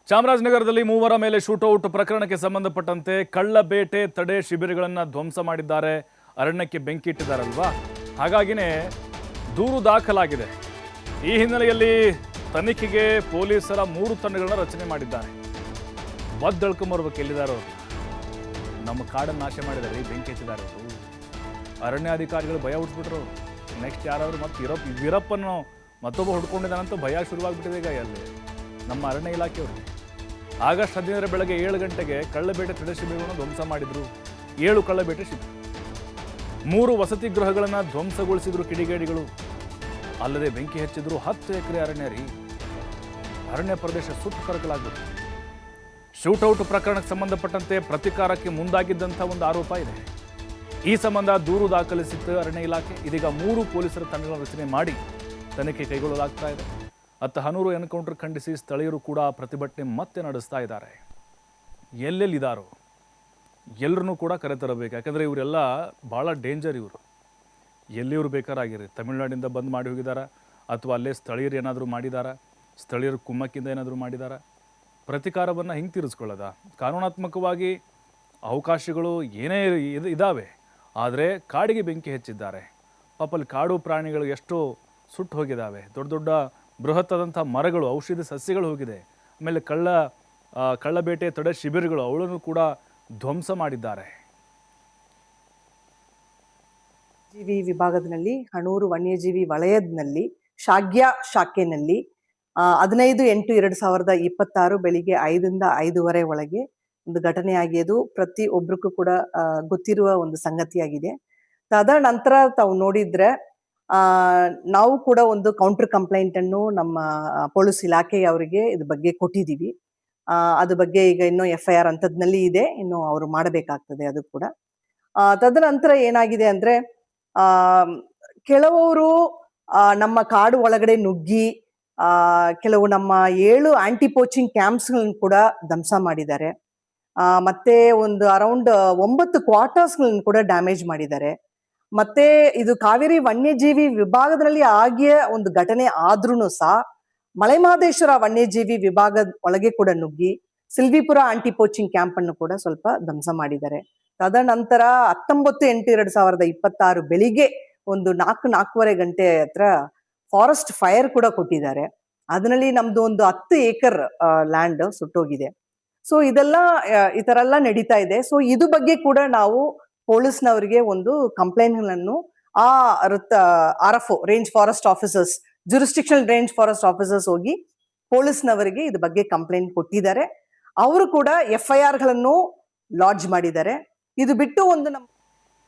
ಚಾಮರಾಜನಗರದಲ್ಲಿ ಮೂವರ ಮೇಲೆ ಶೂಟೌಟ್ ಪ್ರಕರಣಕ್ಕೆ ಸಂಬಂಧಪಟ್ಟಂತೆ ಕಳ್ಳ ಬೇಟೆ ತಡೆ ಶಿಬಿರಗಳನ್ನು ಧ್ವಂಸ ಮಾಡಿದ್ದಾರೆ, ಅರಣ್ಯಕ್ಕೆ ಬೆಂಕಿ ಇಟ್ಟಿದ್ದಾರಲ್ವಾ, ಹಾಗಾಗಿನೇ ದೂರು ದಾಖಲಾಗಿದೆ. ಈ ಹಿನ್ನೆಲೆಯಲ್ಲಿ ತನಿಖೆಗೆ ಪೊಲೀಸರ 3 ತಂಡಗಳನ್ನು ರಚನೆ ಮಾಡಿದ್ದಾರೆ. ಬದ್ದಳ್ಕೊಂಬರ್ಬೇಕು ಎಲ್ಲಿದ್ದಾರೆ ಅವರು. ನಮ್ಮ ಕಾಡನ್ನು ನಾಶ ಮಾಡಿದ್ದಾರೆ, ಬೆಂಕಿ ಹಚ್ಚಿದ್ದಾರೆ ಅವರು. ಅರಣ್ಯಾಧಿಕಾರಿಗಳು ಭಯ ಹುಟ್ಟಿಸ್ಬಿಟ್ರು. ನೆಕ್ಸ್ಟ್ ಯಾರಾದರೂ ಮತ್ತೆ ವೀರಪ್ಪನ್ನು ಮತ್ತೊಬ್ಬ ಹುಡ್ಕೊಂಡಿದ್ದಾನಂತ ಭಯ ಶುರುವಾಗ್ಬಿಟ್ಟಿದೆ ಈಗ ಅಲ್ಲಿ ನಮ್ಮ ಅರಣ್ಯ ಇಲಾಖೆಯವರಿಗೆ. ಆಗಸ್ಟ್ 15 ಬೆಳಗ್ಗೆ 7 ಗಂಟೆಗೆ ಕಳ್ಳಬೇಟೆ ತಡೆ ಶಿಬಿರವನ್ನು ಧ್ವಂಸ ಮಾಡಿದ್ರು. 7 ಕಳ್ಳಬೇಟೆ ಶಿಬಿರ, 3 ವಸತಿ ಗೃಹಗಳನ್ನು ಧ್ವಂಸಗೊಳಿಸಿದ್ರು ಕಿಡಿಗೇಡಿಗಳು. ಅಲ್ಲದೆ ಬೆಂಕಿ ಹಚ್ಚಿದ್ರು 10 ಎಕರೆ ಅರಣ್ಯ ಪ್ರದೇಶ ಸುಟ್ಟು ಕರಕಲಾಗ್ಬಿಟ್ಟು. ಶೂಟೌಟ್ ಪ್ರಕರಣಕ್ಕೆ ಸಂಬಂಧಪಟ್ಟಂತೆ ಪ್ರತಿಕಾರಕ್ಕೆ ಮುಂದಾಗಿದ್ದಂಥ ಒಂದು ಆರೋಪ ಇದೆ. ಈ ಸಂಬಂಧ ದೂರು ದಾಖಲಿಸಿತ್ತು ಅರಣ್ಯ ಇಲಾಖೆ. ಇದೀಗ 3 ಪೊಲೀಸರ ತಂಡಗಳನ್ನು ರಚನೆ ಮಾಡಿ ತನಿಖೆ ಕೈಗೊಳ್ಳಲಾಗ್ತಾ ಇದೆ. ಹನೂರು ಎನ್ಕೌಂಟರ್ ಖಂಡಿಸಿ ಸ್ಥಳೀಯರು ಕೂಡ ಪ್ರತಿಭಟನೆ ಮತ್ತೆ ನಡೆಸ್ತಾ ಇದ್ದಾರೆ. ಎಲ್ಲೆಲ್ಲಿದ್ದಾರೋ ಎಲ್ಲರನ್ನೂ ಕೂಡ ಕರೆತರಬೇಕು. ಯಾಕಂದರೆ ಇವರೆಲ್ಲ ಭಾಳ ಡೇಂಜರ್. ಇವರು ಎಲ್ಲಿಯವರು ಬೇಕಾರಾಗಿರಿ, ತಮಿಳುನಾಡಿಂದ ಬಂದು ಮಾಡಿ ಹೋಗಿದ್ದಾರೆ ಅಥವಾ ಅಲ್ಲೇ ಸ್ಥಳೀಯರು ಏನಾದರೂ ಮಾಡಿದಾರಾ, ಸ್ಥಳೀಯರು ಕುಮ್ಮಕ್ಕಿಂದ ಏನಾದರೂ ಮಾಡಿದಾರಾ, ಪ್ರತಿಕಾರವನ್ನು ಹಿಂಗೆ ತೀರಿಸ್ಕೊಳ್ಳೋದ? ಕಾನೂನಾತ್ಮಕವಾಗಿ ಅವಕಾಶಗಳು ಏನೇ ಇದ್ದಾವೆ, ಆದರೆ ಕಾಡಿಗೆ ಬೆಂಕಿ ಹೆಚ್ಚಿದ್ದಾರೆ. ಪಾಪಲ್ಲಿ ಕಾಡು ಪ್ರಾಣಿಗಳು ಎಷ್ಟೋ ಸುಟ್ಟು ಹೋಗಿದ್ದಾವೆ. ದೊಡ್ಡ ದೊಡ್ಡ ಬೃಹತ್ತಾದಂಥ ಮರಗಳು, ಔಷಧಿ ಸಸ್ಯಗಳು ಹೋಗಿದೆ. ಆಮೇಲೆ ಕಳ್ಳಬೇಟೆ ತಡೆ ಶಿಬಿರಗಳು ಅವುಗಳನ್ನು ಕೂಡ ಧ್ವಂಸ ಮಾಡಿದ್ದಾರೆ. ಜೀವಿ ವಿಭಾಗದಲ್ಲಿ ಹಣೂರು ವನ್ಯಜೀವಿ ವಲಯದಲ್ಲಿ ಶಾಗ್ಯ ಶಾಖೆನಲ್ಲಿ 15/8/2026 ಬೆಳಿಗ್ಗೆ 5ರಿಂದ 5:30 ಒಳಗೆ ಒಂದು ಘಟನೆಯಾಗಿದ್ದು ಪ್ರತಿ ಒಬ್ರಿಗೂ ಕೂಡ ಗೊತ್ತಿರುವ ಒಂದು ಸಂಗತಿಯಾಗಿದೆ. ತದನಂತರ ತಾವು ನೋಡಿದ್ರೆ ನಾವು ಕೂಡ ಒಂದು ಕೌಂಟರ್ ಕಂಪ್ಲೇಂಟ್ ಅನ್ನು ನಮ್ಮ ಪೊಲೀಸ್ ಇಲಾಖೆಯವರಿಗೆ ಇದ್ರ ಬಗ್ಗೆ ಕೊಟ್ಟಿದ್ದೀವಿ. ಅದ್ರ ಬಗ್ಗೆ ಈಗ ಇನ್ನೂ FIR ಹಂತದಲ್ಲಿ ಇದೆ, ಇನ್ನು ಅವರು ಮಾಡಬೇಕಾಗ್ತದೆ ಅದು ಕೂಡ. ತದನಂತರ ಏನಾಗಿದೆ ಅಂದ್ರೆ ಕೆಲವರು ನಮ್ಮ ಕಾಡು ಒಳಗಡೆ ನುಗ್ಗಿ ಕೆಲವು ನಮ್ಮ 7 ಆಂಟಿ ಪೋಚಿಂಗ್ ಕ್ಯಾಂಪ್ಸ್ಗಳನ್ನ ಕೂಡ ಧ್ವಂಸ ಮಾಡಿದ್ದಾರೆ. ಮತ್ತೆ ಒಂದು ಅರೌಂಡ್ 9 ಕ್ವಾರ್ಟರ್ಸ್ಗಳನ್ನ ಕೂಡ ಡ್ಯಾಮೇಜ್ ಮಾಡಿದ್ದಾರೆ. ಮತ್ತೆ ಇದು ಕಾವೇರಿ ವನ್ಯಜೀವಿ ವಿಭಾಗದಲ್ಲಿ ಆಗಿಯ ಒಂದು ಘಟನೆ ಆದ್ರೂ ಸಹ ಮಲೆಮಹದೇಶ್ವರ ವನ್ಯಜೀವಿ ವಿಭಾಗದ ಒಳಗೆ ಕೂಡ ನುಗ್ಗಿ ಸಿಲ್ವಿಪುರ ಆಂಟಿ ಪೋಚಿಂಗ್ ಕ್ಯಾಂಪ್ ಅನ್ನು ಕೂಡ ಸ್ವಲ್ಪ ಧ್ವಂಸ ಮಾಡಿದ್ದಾರೆ. ತದನಂತರ 19/8/2026 ಬೆಳಿಗ್ಗೆ ಒಂದು 4-4:30 ಗಂಟೆ ಹತ್ರ ಫಾರೆಸ್ಟ್ ಫೈರ್ ಕೂಡ ಕೊಟ್ಟಿದ್ದಾರೆ. ಅದರಲ್ಲಿ ನಮ್ದು ಒಂದು 10 ಏಕರ್ ಲ್ಯಾಂಡ್ ಸುಟ್ಟೋಗಿದೆ. ಸೊ ಇದೆಲ್ಲ ಈ ತರ ಎಲ್ಲ ನಡೀತಾ ಇದೆ. ಸೊ ಇದು ಬಗ್ಗೆ ಕೂಡ ನಾವು ಪೊಲೀಸ್ನವರಿಗೆ ಒಂದು ಕಂಪ್ಲೇಂಟ್ಗಳನ್ನು RFO range forest officers, jurisdictional range forest officers ಹೋಗಿ ಪೊಲೀಸ್ನವರಿಗೆ ಇದ್ರ ಬಗ್ಗೆ ಕಂಪ್ಲೇಂಟ್ ಕೊಟ್ಟಿದ್ದಾರೆ. ಅವರು ಕೂಡ FIRಗಳನ್ನು ಲಾಡ್ಜ್ ಮಾಡಿದ್ದಾರೆ. ಇದು ಬಿಟ್ಟು ಒಂದು